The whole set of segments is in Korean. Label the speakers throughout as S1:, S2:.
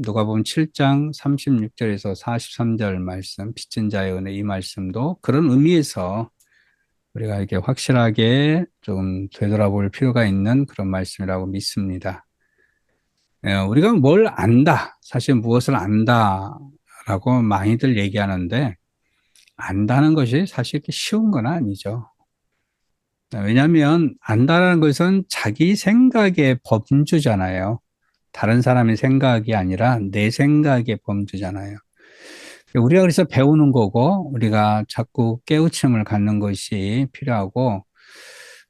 S1: 누가복음 7장 36절에서 43절 말씀, 빚진 자의 은혜 이 말씀도 그런 의미에서 우리가 이렇게 확실하게 좀 되돌아볼 필요가 있는 그런 말씀이라고 믿습니다. 우리가 뭘 안다, 사실 무엇을 안다라고 많이들 얘기하는데 안다는 것이 사실 이렇게 쉬운 건 아니죠. 왜냐하면 안다라는 것은 자기 생각의 범주잖아요. 다른 사람의 생각이 아니라 내 생각의 범주잖아요. 우리가 그래서 배우는 거고 우리가 자꾸 깨우침을 갖는 것이 필요하고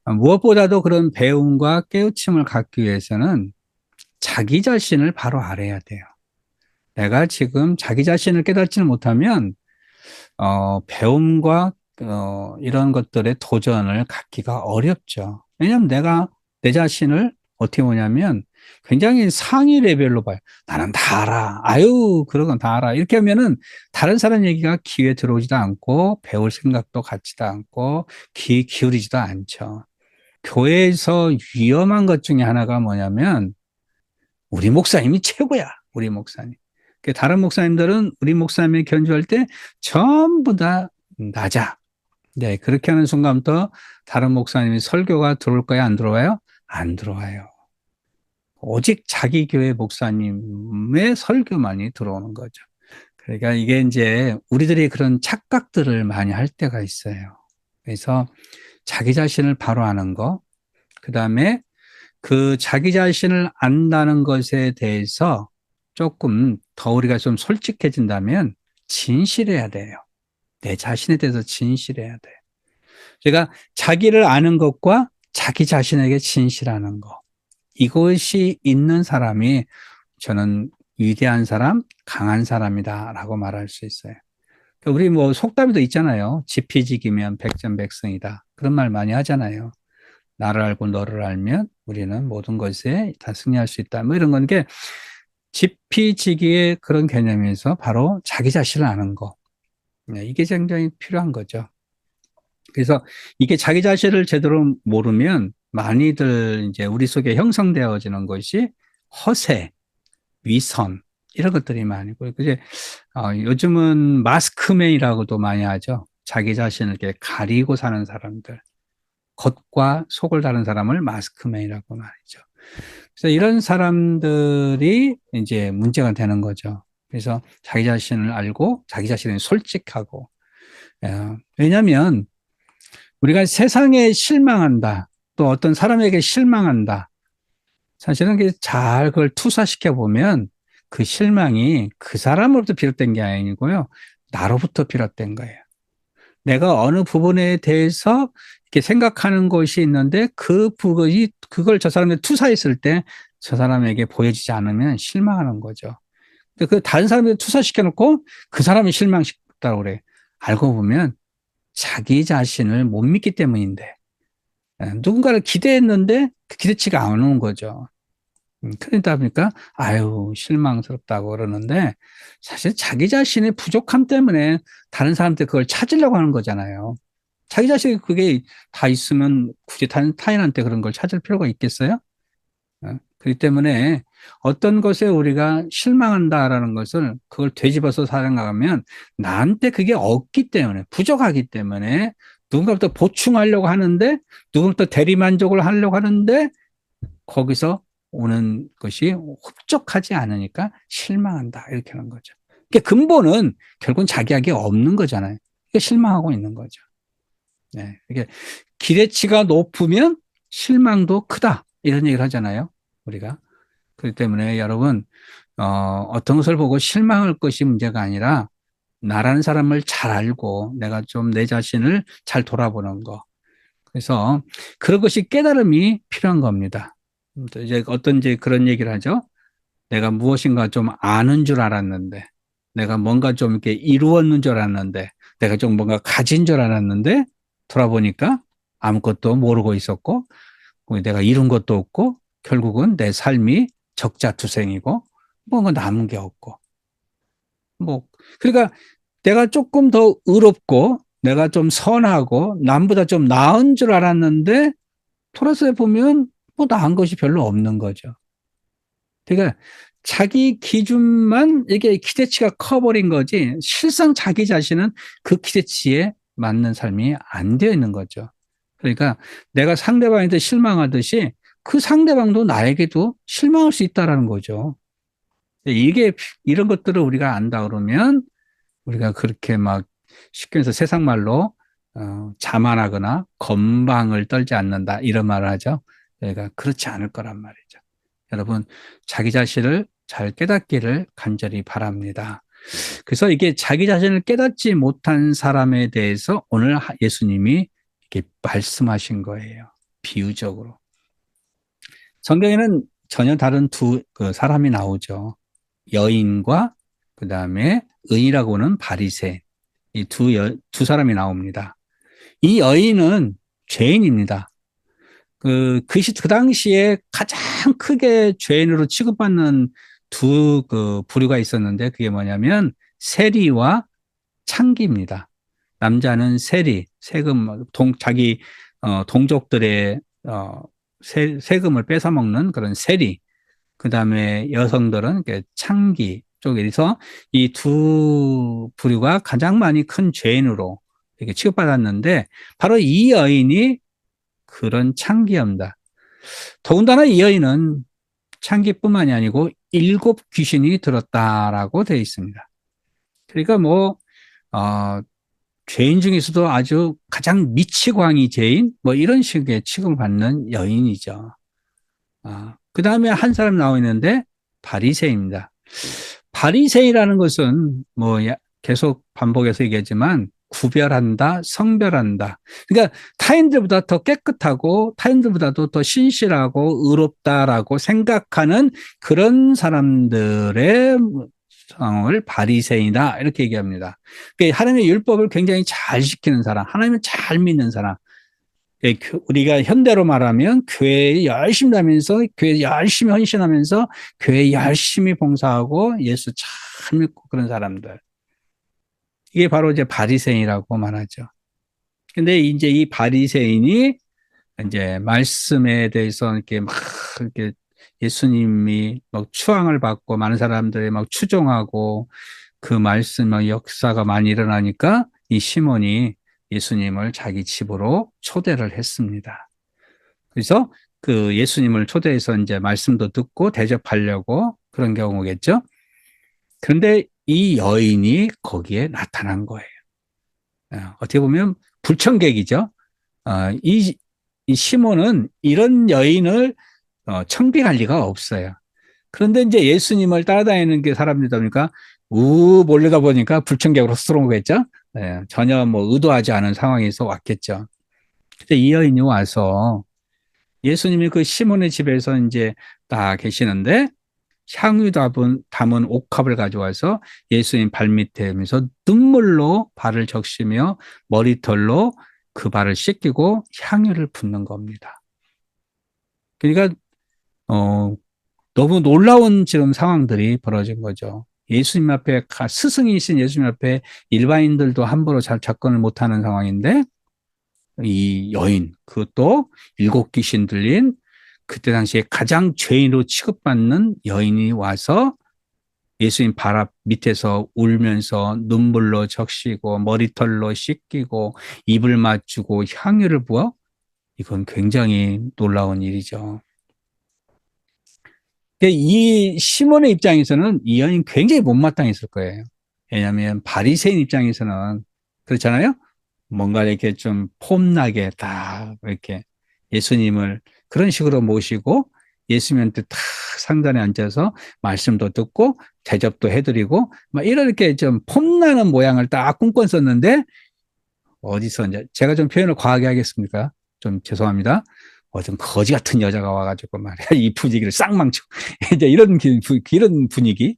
S1: 무엇보다도 그런 배움과 깨우침을 갖기 위해서는 자기 자신을 바로 알아야 돼요. 내가 지금 자기 자신을 깨닫지는 못하면 배움과 이런 것들의 도전을 갖기가 어렵죠. 왜냐하면 내가 내 자신을 어떻게 보냐면 굉장히 상위 레벨로 봐요. 나는 다 알아. 아유, 그런 건 다 알아. 이렇게 하면은 다른 사람 얘기가 귀에 들어오지도 않고 배울 생각도 갖지도 않고 귀 기울이지도 않죠. 교회에서 위험한 것 중에 하나가 뭐냐면 우리 목사님이 최고야. 우리 목사님. 다른 목사님들은 우리 목사님이 견주할 때 전부 다 낮아. 네, 그렇게 하는 순간부터 다른 목사님이 설교가 들어올 거야, 안 들어와요? 안 들어와요. 오직 자기 교회 목사님의 설교만이 들어오는 거죠. 그러니까 이게 이제 우리들이 그런 착각들을 많이 할 때가 있어요. 그래서 자기 자신을 바로 아는 거, 그 다음에 그 자기 자신을 안다는 것에 대해서 조금 더 우리가 좀 솔직해진다면 진실해야 돼요. 내 자신에 대해서 진실해야 돼요. 제가 자기를 아는 것과 자기 자신에게 진실하는 것. 이것이 있는 사람이 저는 위대한 사람, 강한 사람이다라고 말할 수 있어요. 우리 뭐 속담에도 있잖아요. 지피지기면 백전백승이다. 그런 말 많이 하잖아요. 나를 알고 너를 알면 우리는 모든 것에 다 승리할 수 있다. 뭐 이런 건데 지피지기의 그런 개념에서 바로 자기 자신을 아는 거. 이게 굉장히 필요한 거죠. 그래서 이게 자기 자신을 제대로 모르면 많이들 이제 우리 속에 형성되어지는 것이 허세, 위선, 이런 것들이 많이 있고, 이제 요즘은 마스크맨이라고도 많이 하죠. 자기 자신을 이렇게 가리고 사는 사람들. 겉과 속을 다른 사람을 마스크맨이라고 말이죠. 그래서 이런 사람들이 이제 문제가 되는 거죠. 그래서 자기 자신을 알고 자기 자신을 솔직하고, 왜냐하면 우리가 세상에 실망한다, 또 어떤 사람에게 실망한다. 사실은 잘 그걸 투사시켜 보면 그 실망이 그 사람으로부터 비롯된 게 아니고요, 나로부터 비롯된 거예요. 내가 어느 부분에 대해서 이렇게 생각하는 것이 있는데 그 부분이 그걸 저 사람에게 투사했을 때 저 사람에게 보여지지 않으면 실망하는 거죠. 그 다른 사람에게 투사시켜 놓고 그 사람이 실망시켰다고 그래. 알고 보면 자기 자신을 못 믿기 때문인데, 누군가를 기대했는데 그 기대치가 안 오는 거죠. 그러다 보니까 아유 실망스럽다고 그러는데 사실 자기 자신의 부족함 때문에 다른 사람한테 그걸 찾으려고 하는 거잖아요. 자기 자신이 그게 다 있으면 굳이 타인한테 그런 걸 찾을 필요가 있겠어요? 그렇기 때문에 어떤 것에 우리가 실망한다라는 것을 그걸 되짚어서 생각하면 나한테 그게 없기 때문에, 부족하기 때문에 누군가부터 보충하려고 하는데, 누군가부터 대리만족을 하려고 하는데 거기서 오는 것이 흡족하지 않으니까 실망한다, 이렇게 하는 거죠. 그러니까 근본은 결국은 자기에게 없는 거잖아요. 그러니까 실망하고 있는 거죠. 네, 이게 기대치가 높으면 실망도 크다, 이런 얘기를 하잖아요, 우리가. 그렇기 때문에 여러분, 어떤 것을 보고 실망할 것이 문제가 아니라 나라는 사람을 잘 알고 내가 좀 내 자신을 잘 돌아보는 거. 그래서 그런 것이 깨달음이 필요한 겁니다. 이제 어떤 이제 그런 얘기를 하죠. 내가 무엇인가 좀 아는 줄 알았는데, 내가 뭔가 좀 이렇게 이루었는 줄 알았는데, 내가 좀 뭔가 가진 줄 알았는데, 돌아보니까 아무것도 모르고 있었고, 내가 이룬 것도 없고, 결국은 내 삶이 적자투생이고, 뭔가 남은 게 없고. 뭐, 그러니까 내가 조금 더 의롭고, 내가 좀 선하고, 남보다 좀 나은 줄 알았는데, 돌아서 보면 뭐 나은 것이 별로 없는 거죠. 그러니까 자기 기준만 이게 기대치가 커버린 거지 실상 자기 자신은 그 기대치에 맞는 삶이 안 되어 있는 거죠. 그러니까 내가 상대방한테 실망하듯이 그 상대방도 나에게도 실망할 수 있다라는 거죠. 이게 이런 것들을 우리가 안다 그러면 우리가 그렇게 막 쉽게 해서 세상 말로 자만하거나 건방을 떨지 않는다 이런 말을 하죠. 그러니까 그렇지 않을 거란 말이죠. 여러분 자기 자신을 잘 깨닫기를 간절히 바랍니다. 그래서 이게 자기 자신을 깨닫지 못한 사람에 대해서 오늘 예수님이 이렇게 말씀하신 거예요. 비유적으로. 성경에는 전혀 다른 두 사람이 나오죠. 여인과 그 다음에 의인이라고는 바리새 이 두 사람이 나옵니다. 이 여인은 죄인입니다. 그 당시에 가장 크게 죄인으로 취급받는 두 부류가 있었는데 그게 뭐냐면 세리와 창기입니다. 남자는 세리, 세금, 자기 동족들의 세금을 뺏어먹는 그런 세리. 그 다음에 여성들은 창기 쪽에서 이 두 부류가 가장 많이 큰 죄인으로 이렇게 취급받았는데 바로 이 여인이 그런 창기입니다. 더군다나 이 여인은 창기뿐만이 아니고 7 귀신이 들었다라고 되어 있습니다. 그러니까 죄인 중에서도 아주 가장 미치광이 죄인 뭐 이런 식의 취급을 받는 여인이죠. 그 다음에 한 사람 나와 있는데 바리새입니다. 바리새이라는 것은 계속 반복해서 얘기하지만 구별한다, 성별한다. 그러니까 타인들보다 더 깨끗하고 타인들보다도 더 신실하고 의롭다라고 생각하는 그런 사람들의 상황을 바리새이다 이렇게 얘기합니다. 그러니까 하나님의 율법을 굉장히 잘 지키는 사람, 하나님을 잘 믿는 사람. 우리가 현대로 말하면 교회에 열심히 다니면서 교회에 열심히 헌신하면서 교회에 열심히 봉사하고 예수 잘 믿고 그런 사람들. 이게 바로 이제 바리새인이라고 말하죠. 근데 이제 이 바리새인이 이제 말씀에 대해서 이렇게 예수님이 막 추앙을 받고 많은 사람들이 막 추종하고 그 말씀 역사가 많이 일어나니까 이 시몬이 예수님을 자기 집으로 초대를 했습니다. 그래서 그 예수님을 초대해서 이제 말씀도 듣고 대접하려고 그런 경우겠죠. 그런데 이 여인이 거기에 나타난 거예요. 어떻게 보면 불청객이죠. 이 시몬은 이런 여인을 청빙할 리가 없어요. 그런데 이제 예수님을 따라다니는 게 사람이다 보니까 몰려다 보니까 불청객으로 들어온 거겠죠. 전혀 의도하지 않은 상황에서 왔겠죠. 근데 이 여인이 와서 예수님이 그 시몬의 집에서 이제 딱 계시는데 향유 담은 옥합을 가져와서 예수님 발밑에 하면서 눈물로 발을 적시며 머리털로 그 발을 씻기고 향유를 붓는 겁니다. 그러니까 너무 놀라운 지금 상황들이 벌어진 거죠. 예수님 앞에 스승이신 예수님 앞에 일반인들도 함부로 잘 접근을 못하는 상황인데 이 여인 그것도 7 귀신 들린 그때 당시에 가장 죄인으로 취급받는 여인이 와서 예수님 발 앞 밑에서 울면서 눈물로 적시고 머리털로 씻기고 입을 맞추고 향유를 부어 이건 굉장히 놀라운 일이죠. 이 시몬의 입장에서는 이 여인 굉장히 못마땅했을 거예요. 왜냐하면 바리새인 입장에서는 그렇잖아요. 뭔가 이렇게 좀 폼나게 딱 이렇게 예수님을 그런 식으로 모시고 예수님한테 딱 상단에 앉아서 말씀도 듣고 대접도 해드리고 막 이렇게 좀 폼나는 모양을 딱 꿈꿨었는데 어디서 이제 제가 좀 표현을 과하게 하겠습니까? 좀 죄송합니다. 좀 거지 같은 여자가 와가지고 말이야 이 분위기를 싹망쳐 이제 이런 분위기.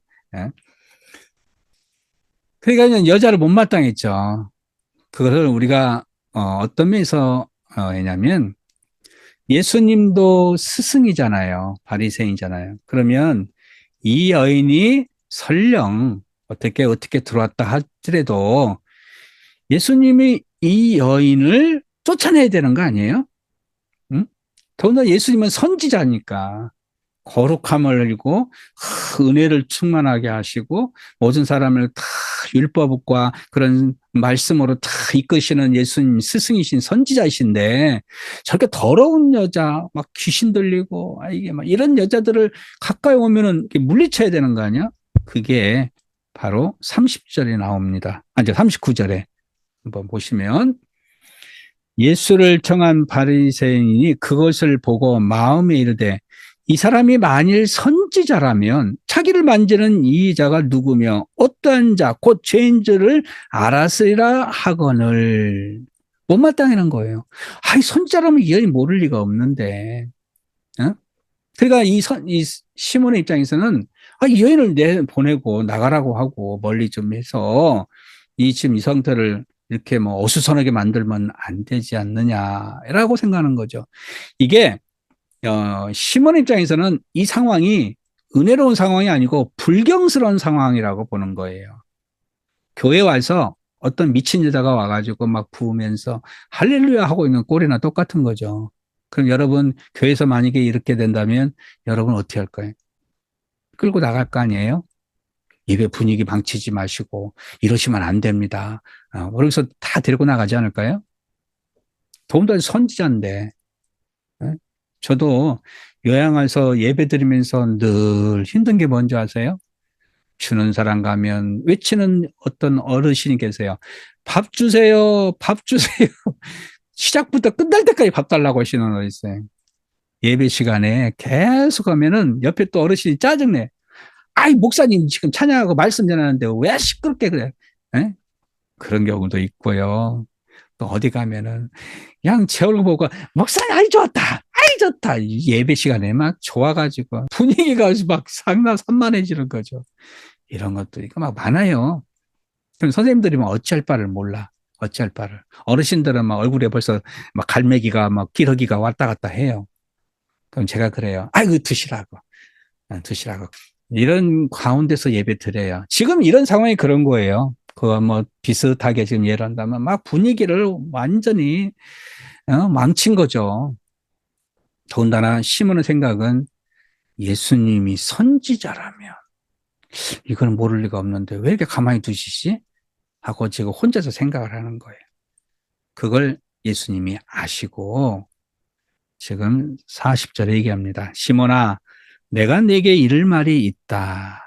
S1: 그러니까 여자를 못마땅했죠. 그것을 우리가 어떤 면에서 했냐면 예수님도 스승이잖아요. 바리새인이잖아요. 그러면 이 여인이 설령 어떻게 들어왔다 하더라도 예수님이 이 여인을 쫓아내야 되는 거 아니에요? 응? 더군다나 예수님은 선지자니까 거룩함을 흘리고 은혜를 충만하게 하시고 모든 사람을 다 율법과 그런 말씀으로 다 이끄시는 예수님 스승이신 선지자이신데 저렇게 더러운 여자 막 귀신 들리고 이게 막 이런 여자들을 가까이 오면은 물리쳐야 되는 거 아니야? 그게 바로 30절에 나옵니다. 아니 39절에 한번 보시면 예수를 청한 바리새인이 그것을 보고 마음에 이르되 이 사람이 만일 선지자라면 자기를 만지는 이 자가 누구며 어떠한 자 곧 죄인 줄을 알았으리라 하거늘. 못마땅하는 거예요. 아이 선지자라면 이 여인 모를 리가 없는데. 어? 그러니까 이 시몬의 입장에서는 이 여인을 보내고 나가라고 하고 멀리 좀 해서 지금 이 상태를 이렇게 뭐 어수선하게 만들면 안 되지 않느냐라고 생각하는 거죠. 이게 시몬 입장에서는 이 상황이 은혜로운 상황이 아니고 불경스러운 상황이라고 보는 거예요. 교회 와서 어떤 미친 여자가 와가지고 막 부으면서 할렐루야 하고 있는 꼴이나 똑같은 거죠. 그럼 여러분 교회에서 만약에 이렇게 된다면 여러분 어떻게 할 거예요? 끌고 나갈 거 아니에요? 예배 분위기 망치지 마시고 이러시면 안 됩니다. 그래서 다 데리고 나가지 않을까요? 더군다나 선지자인데. 저도 요양 와서 예배 드리면서 늘 힘든 게 뭔지 아세요? 주는 사람 가면 외치는 어떤 어르신이 계세요. 밥 주세요. 밥 주세요. 시작부터 끝날 때까지 밥 달라고 하시는 어르신 있어요. 예배 시간에 계속 하면은 옆에 또 어르신이 짜증내. 아이, 목사님 지금 찬양하고 말씀 전하는데 왜 시끄럽게 그래? 에? 그런 경우도 있고요. 또 어디 가면은 그냥 제 얼굴 보고 목사님 아이 좋았다. 아이 좋다. 예배 시간에 막 좋아가지고 분위기가 막 산만해지는 거죠. 이런 것도 이거 막 많아요. 그럼 선생님들이 막 어찌할 바를 몰라. 어찌할 바를. 어르신들은 막 얼굴에 벌써 막 갈매기가 막 기러기가 왔다 갔다 해요. 그럼 제가 그래요. 아이고 드시라고. 드시라고. 이런 가운데서 예배 드려요. 지금 이런 상황이 그런 거예요. 그거 뭐 비슷하게 지금 예를 한다면 막 분위기를 완전히 망친 거죠. 더군다나 시몬의 생각은 예수님이 선지자라면 이건 모를 리가 없는데 왜 이렇게 가만히 두시지? 하고 지금 혼자서 생각을 하는 거예요. 그걸 예수님이 아시고 지금 40절에 얘기합니다. 시몬아, 내가 네게 이를 말이 있다.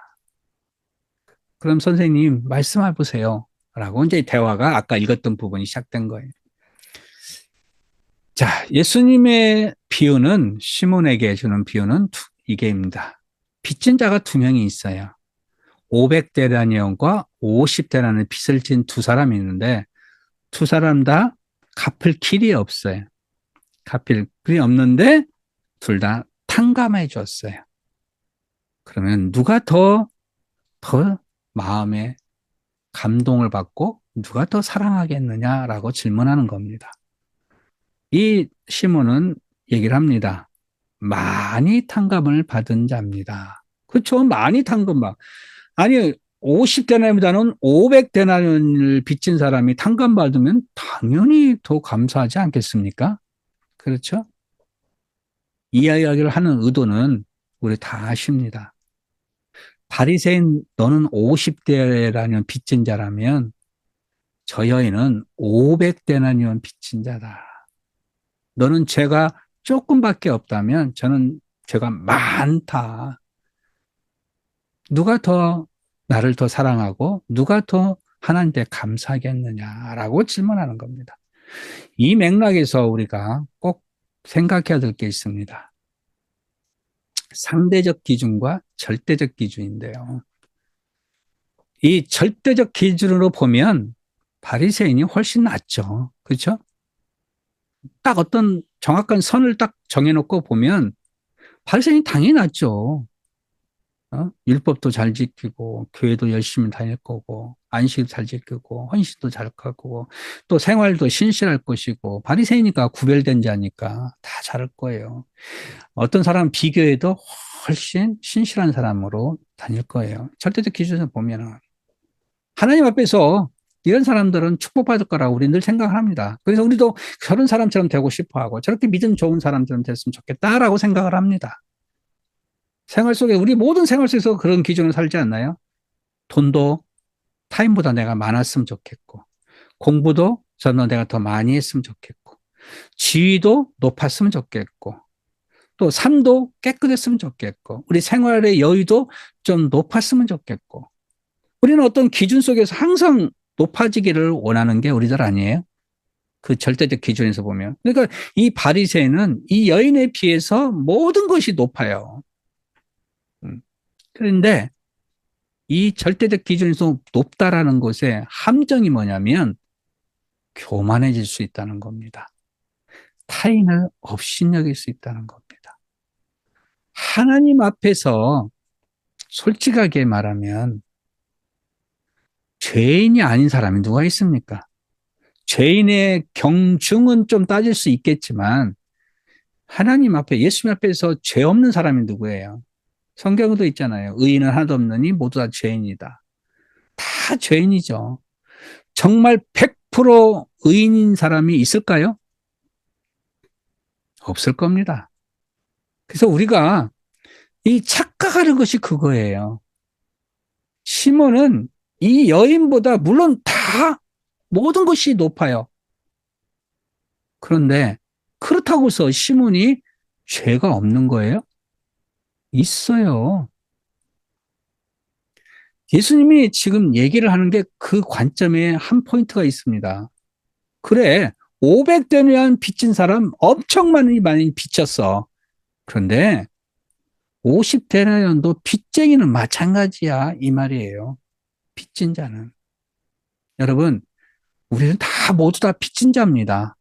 S1: 그럼 선생님 말씀해 보세요. 라고 이제 대화가 아까 읽었던 부분이 시작된 거예요. 자, 예수님의 비유는 시몬에게 주는 비유는 이게입니다. 빚진 자가 두 명이 있어요. 500데나리온과 50데나리온 빚을 진 두 사람이 있는데 두 사람 다 갚을 길이 없어요. 갚을 길이 없는데 둘 다 탕감해 줬어요. 그러면 누가 더 마음에 감동을 받고 누가 더 사랑하겠느냐라고 질문하는 겁니다. 이 시몬은 얘기를 합니다. 많이 탕감을 받은 자입니다. 그렇죠. 많이 탕감받. 아니 50데나리온보다는 500데나리온을 빚진 사람이 탕감받으면 당연히 더 감사하지 않겠습니까? 그렇죠? 이 이야기를 하는 의도는 우리 다 아십니다. 바리새인 너는 50데나리온 빚진 자라면 저 여인은 500데나리온 빚진 자다. 너는 죄가 조금밖에 없다면 저는 죄가 많다. 누가 더 나를 더 사랑하고 누가 더 하나님께 감사하겠느냐라고 질문하는 겁니다. 이 맥락에서 우리가 꼭 생각해야 될 게 있습니다. 상대적 기준과 절대적 기준인데요. 이 절대적 기준으로 보면 바리새인이 훨씬 낫죠. 그렇죠? 딱 어떤 정확한 선을 딱 정해놓고 보면 바리새인이 당연히 낫죠. 율법도 잘 지키고 교회도 열심히 다닐 거고 안식도 잘 지키고 헌신도 잘 하고 또 생활도 신실할 것이고 바리새이니까 구별된 자니까 다 잘할 거예요. 어떤 사람은 비교해도 훨씬 신실한 사람으로 다닐 거예요. 절대적 기준을 보면은 하나님 앞에서 이런 사람들은 축복받을 거라고 우리 늘 생각을 합니다. 그래서 우리도 저런 사람처럼 되고 싶어 하고 저렇게 믿음 좋은 사람처럼 됐으면 좋겠다라고 생각을 합니다. 생활 속에, 우리 모든 생활 속에서 그런 기준을 살지 않나요? 돈도 타인보다 내가 많았으면 좋겠고, 공부도 저는 내가 더 많이 했으면 좋겠고, 지위도 높았으면 좋겠고, 또 삶도 깨끗했으면 좋겠고, 우리 생활의 여유도 좀 높았으면 좋겠고, 우리는 어떤 기준 속에서 항상 높아지기를 원하는 게 우리들 아니에요? 그 절대적 기준에서 보면. 그러니까 이 바리새인은 이 여인에 비해서 모든 것이 높아요. 그런데 이 절대적 기준에서 높다라는 것의 함정이 뭐냐면 교만해질 수 있다는 겁니다. 타인을 업신여길 수 있다는 겁니다. 하나님 앞에서 솔직하게 말하면 죄인이 아닌 사람이 누가 있습니까? 죄인의 경중은 좀 따질 수 있겠지만 하나님 앞에, 예수님 앞에서 죄 없는 사람이 누구예요? 성경에도 있잖아요. 의인은 하나도 없느니 모두 다 죄인이다. 다 죄인이죠. 정말 100% 의인인 사람이 있을까요? 없을 겁니다. 그래서 우리가 이 착각하는 것이 그거예요. 시몬은 이 여인보다 물론 다 모든 것이 높아요. 그런데 그렇다고 해서 시몬이 죄가 없는 거예요? 있어요. 예수님이 지금 얘기를 하는 게 그 관점에 한 포인트가 있습니다. 그래, 500데나리온 빚진 사람 엄청 많이 빚졌어. 그런데 50데나리온도 빚쟁이는 마찬가지야, 이 말이에요. 빚진 자는. 여러분, 우리는 다 모두 다 빚진 자입니다.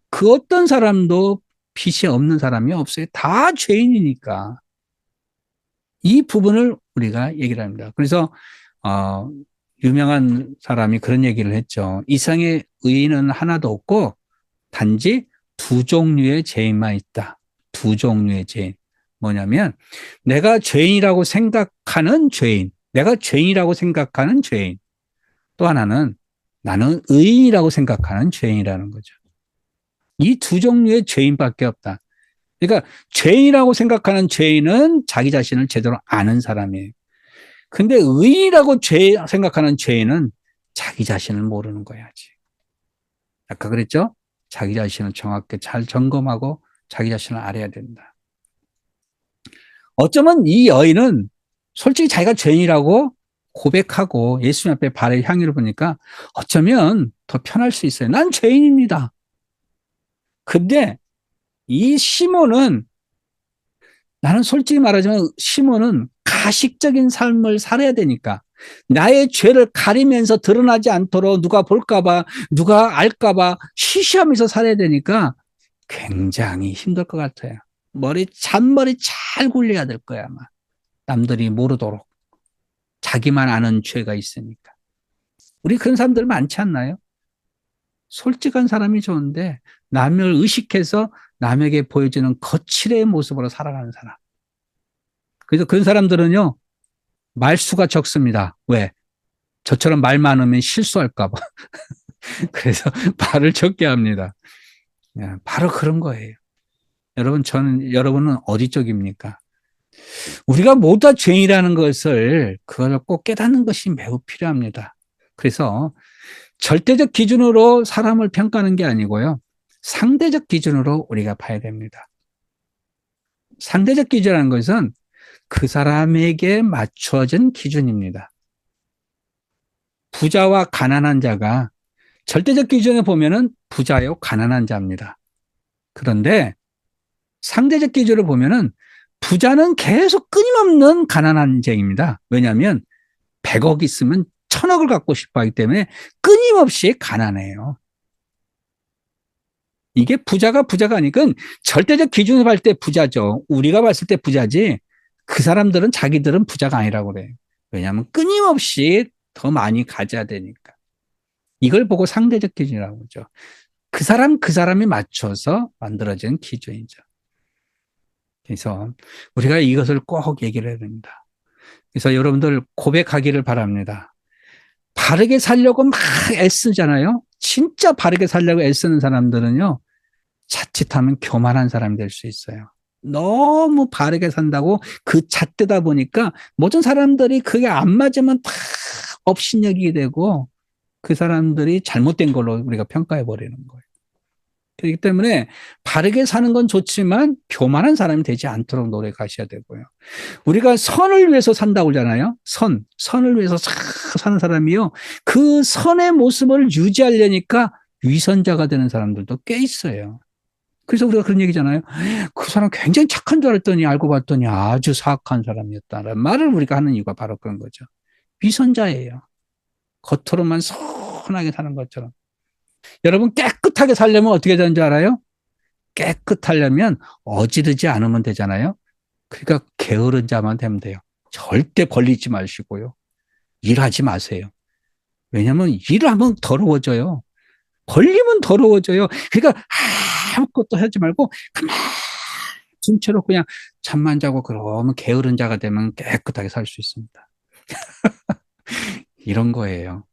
S1: 그 어떤 사람도 빚이 없는 사람이 없어요. 다 죄인이니까. 이 부분을 우리가 얘기를 합니다. 그래서 유명한 사람이 그런 얘기를 했죠. 이상의 의인은 하나도 없고 단지 두 종류의 죄인만 있다. 두 종류의 죄인. 뭐냐면 내가 죄인이라고 생각하는 죄인, 내가 죄인이라고 생각하는 죄인. 또 하나는 나는 의인이라고 생각하는 죄인이라는 거죠. 이 두 종류의 죄인밖에 없다. 그러니까 죄인이라고 생각하는 죄인은 자기 자신을 제대로 아는 사람이에요. 근데 의인이라고 생각하는 죄인은 자기 자신을 모르는 거야, 아직. 아까 그랬죠? 자기 자신을 정확히 잘 점검하고 자기 자신을 알아야 된다. 어쩌면 이 여인은 솔직히 자기가 죄인이라고 고백하고 예수님 앞에 발의 향유를 보니까 어쩌면 더 편할 수 있어요. 난 죄인입니다. 근데 이 시몬은, 나는 솔직히 말하자면 시몬은 가식적인 삶을 살아야 되니까 나의 죄를 가리면서 드러나지 않도록 누가 볼까봐, 누가 알까봐 쉬쉬하면서 살아야 되니까 굉장히 힘들 것 같아요. 잔머리 잘 굴려야 될 거야, 아마. 남들이 모르도록. 자기만 아는 죄가 있으니까. 우리 그런 사람들 많지 않나요? 솔직한 사람이 좋은데 남을 의식해서 남에게 보여주는 거칠의 모습으로 살아가는 사람. 그래서 그런 사람들은요, 말수가 적습니다. 왜? 저처럼 말 많으면 실수할까봐. 그래서 말을 적게 합니다. 바로 그런 거예요. 여러분은 어디 쪽입니까? 우리가 모두 다 죄인이라는 것을, 그걸 꼭 깨닫는 것이 매우 필요합니다. 그래서 절대적 기준으로 사람을 평가하는 게 아니고요. 상대적 기준으로 우리가 봐야 됩니다. 상대적 기준이라는 것은 그 사람에게 맞춰진 기준입니다. 부자와 가난한 자가 절대적 기준에 보면은 부자요, 가난한 자입니다. 그런데 상대적 기준을 보면은 부자는 계속 끊임없는 가난한 자입니다. 왜냐하면 100억 있으면 1000억을 갖고 싶어 하기 때문에 끊임없이 가난해요. 이게 부자가 아니니까 절대적 기준을 봤을 때 부자죠. 우리가 봤을 때 부자지 그 사람들은 자기들은 부자가 아니라고 그래요. 왜냐하면 끊임없이 더 많이 가져야 되니까. 이걸 보고 상대적 기준이라고 하죠. 그 사람이 맞춰서 만들어진 기준이죠. 그래서 우리가 이것을 꼭 얘기를 해야 됩니다. 그래서 여러분들 고백하기를 바랍니다. 바르게 살려고 막 애쓰잖아요. 진짜 바르게 살려고 애쓰는 사람들은요, 자칫하면 교만한 사람이 될 수 있어요. 너무 바르게 산다고 그 잣대다 보니까 모든 사람들이 그게 안 맞으면 다 업신여기게 되고 그 사람들이 잘못된 걸로 우리가 평가해 버리는 거예요. 그렇기 때문에 바르게 사는 건 좋지만 교만한 사람이 되지 않도록 노력하셔야 되고요. 우리가 선을 위해서 산다고 하잖아요. 선을 위해서 싹 사는 사람이요. 그 선의 모습을 유지하려니까 위선자가 되는 사람들도 꽤 있어요. 그래서 우리가 그런 얘기잖아요. 그 사람 굉장히 착한 줄 알았더니 알고 봤더니 아주 사악한 사람이었다는 말을 우리가 하는 이유가 바로 그런 거죠. 위선자예요. 겉으로만 선하게 사는 것처럼. 여러분 깨끗하게 살려면 어떻게 되는 줄 알아요? 깨끗하려면 어지르지 않으면 되잖아요. 그러니까 게으른 자만 되면 돼요. 절대 걸리지 마시고요. 일하지 마세요. 왜냐하면 일을 하면 더러워져요. 걸리면 더러워져요. 그러니까 아무것도 하지 말고 가만히 둔 채로 그냥 잠만 자고 그러면 게으른 자가 되면 깨끗하게 살 수 있습니다. 이런 거예요.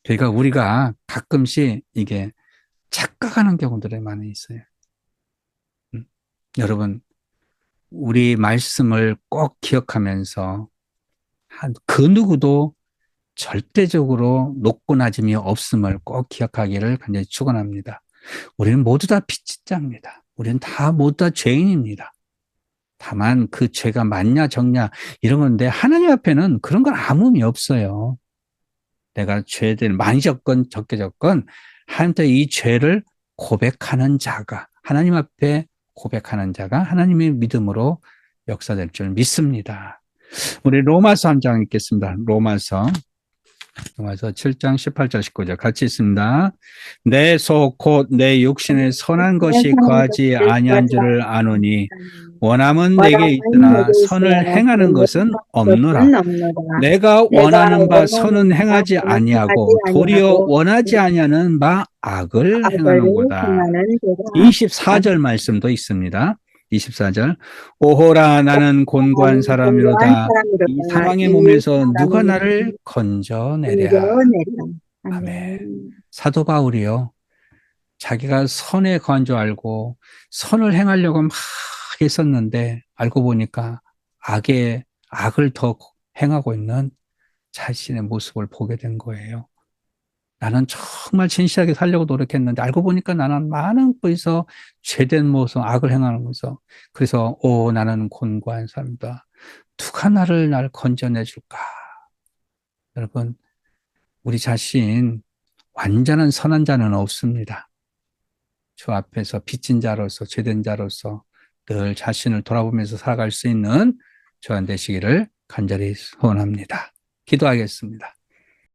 S1: 그러니까 우리가 가끔씩 이게 착각하는 경우들이 많이 있어요. 여러분, 우리 말씀을 꼭 기억하면서 그 누구도 절대적으로 높고 낮음이 없음을 꼭 기억하기를 간절히 축원합니다. 우리는 모두 다 빚진자입니다. 우리는 다 모두 다 죄인입니다. 다만 그 죄가 많냐 적냐 이런 건데 하나님 앞에는 그런 건 아무 의미 없어요. 내가 죄들 많이 적건 적게 적건 하나님께 이 죄를 고백하는 자가 하나님 앞에 고백하는 자가 하나님의 믿음으로 역사될 줄 믿습니다. 우리 로마서 한 장 읽겠습니다. 로마서 7장 18절 19절 같이 있습니다. 내 속 곧 내 육신에 선한 것이 거하지 아니한 줄을 아노니 원함은 내게 있으나 선을 행하는 것은 없노라. 내가 원하는 바 선은 행하지 아니하고 도리어 원하지 아니하는 바 악을 행하는구나. 24절 말씀도 있습니다. 24절 오호라 나는 곤고한 사람이로다. 이 사망의 몸에서 누가 나를 건져내랴. 아멘. 사도 바울이요. 자기가 선에 거한 줄 알고 선을 행하려고 막 했었는데 알고 보니까 악을 더 행하고 있는 자신의 모습을 보게 된 거예요. 나는 정말 진실하게 살려고 노력했는데 알고 보니까 나는 많은 거에서 죄된 모습, 악을 행하는 거죠. 그래서 나는 곤고한 사람이다. 누가 날 건져내 줄까? 여러분, 우리 자신 완전한 선한 자는 없습니다. 주 앞에서 빚진 자로서 죄된 자로서 늘 자신을 돌아보면서 살아갈 수 있는 저한 되시기를 간절히 소원합니다. 기도하겠습니다.